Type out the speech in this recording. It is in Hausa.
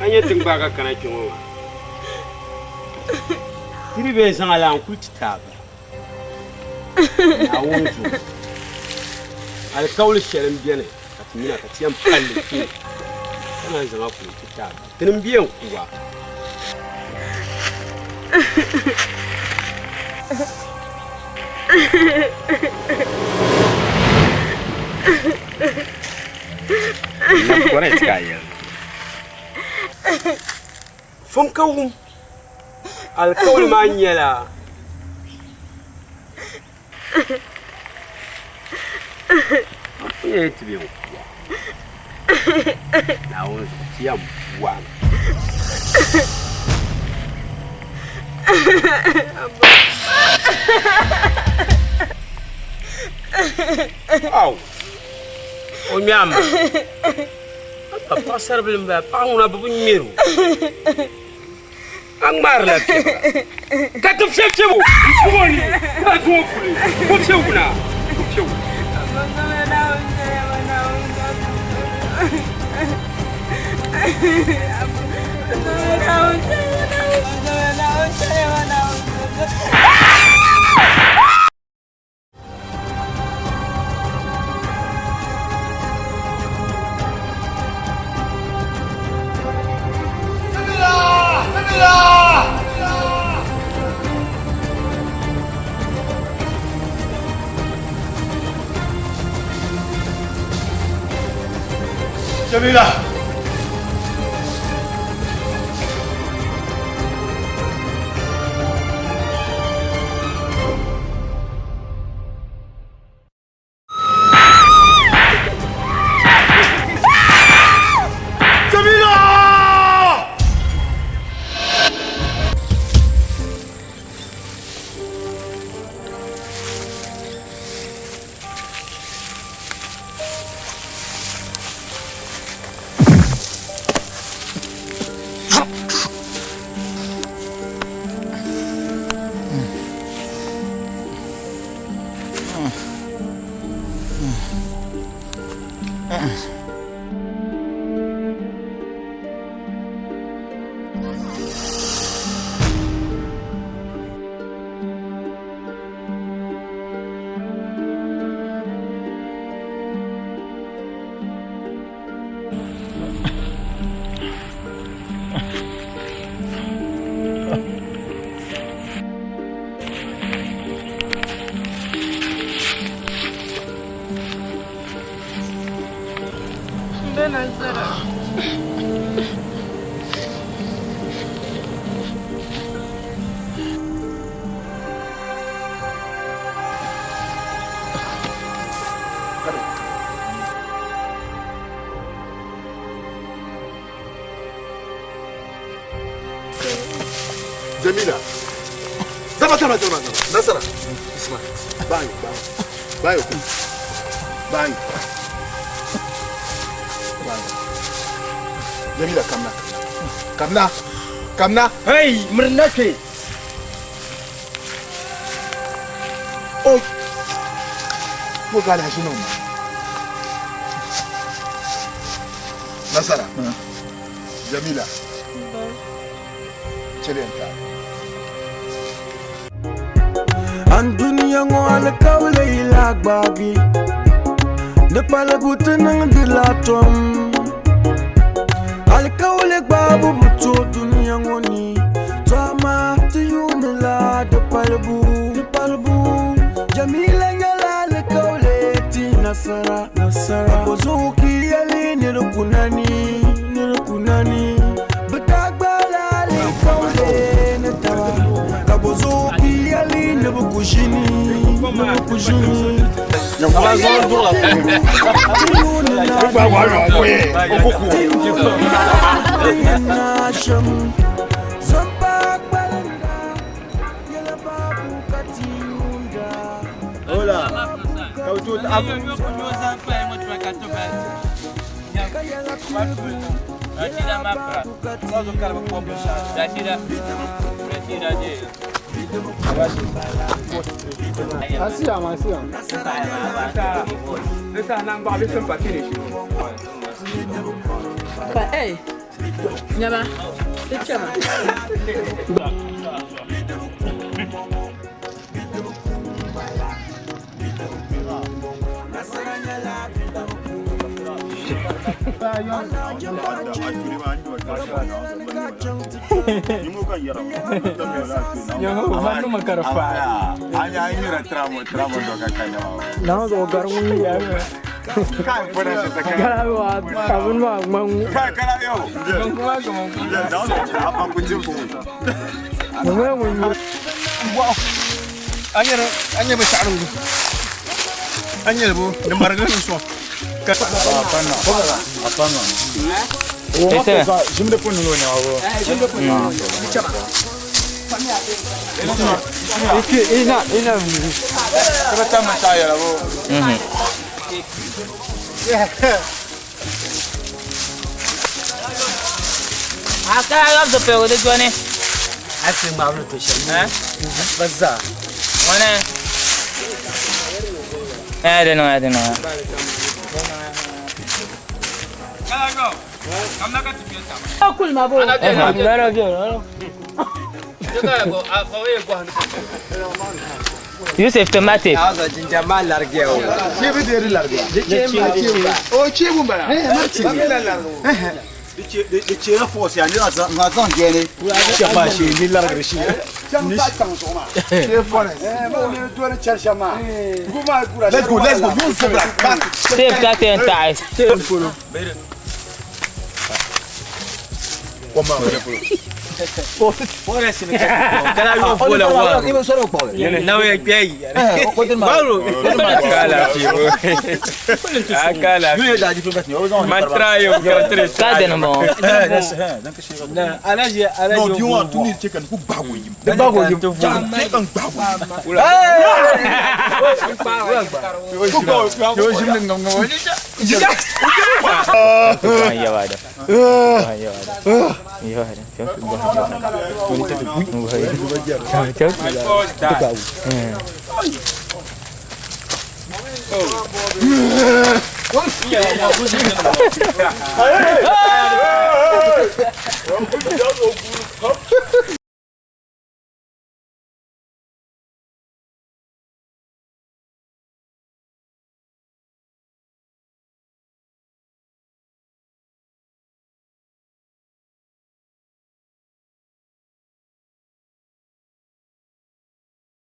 Anya tingbaga kana kimo. Kiri be san ala ku titaba. Na wonju. Al kawl sherim biene katimina katiyam palle ki. Kana zama ku titaba. Tinim biyan kuwa. Na correct kaya. Fom kawum al kawl ma nyela ye tibi na won tiam wa au o nyama papa serbil mba pa una bu miru ang marla katuf shefu kumoni ka tuokuli ko shewuna ko shew Jamila! Jamila. Zama. Nasara. Isma. Bayo. Jamila, kamna. Hey, mernake. Oh. Bukala shino. Nasara. Jamila. Chelienta. An dunia ngo al kawle ila babi de pala butenang dilatom al kawle babu buto dunia ngo ni tama tiyumla de palbu Jamila yala al kawle ti nasara bozuki yali ni rukunani batagbala al kawle natawa kabozuki yali ne bukushini Amazon do la Sasa nang ba bisa pakai ni. Eh, nyama, cuma. Manu makarfa. Hanya ini tramo do kakanya. Now the garung ya. Kan pernah cerita kan. Kalau tahun mau Kalau yo. Apa kucing pun. mau Wow. Anya besar dulu. Anya bu, nomor kan so. Apa nak? Oh, jumlah pun nunggunya awak. Ina. Kita sama saya lah bu. Aka agam to pe ode jone. Ake mablu to shi. Bazza. Wane. I don't know. Akul mabo. Yusuf tomatic. Asa jinja ma large o. Che vedere largo. Oh, che bumba. De ce force ya ni na zan je ne. Ya ba shi ni largo shi. Ni kan so ma. Che force. Mo ni to ni charsha ma. Let's go. You say black. Save that and tie. Como Fora si kala yo fola wa. Na we gbe. Baro. Kala fi. Akala. Nu da diplomate ni. Matrayo katre. Cadê no bom? Na alaji No, do you want to need chicken ku bago yim. bago jim to fu. Chicken bago. Yo jim ngam ngam. Iya wada. Iya wada. Oh,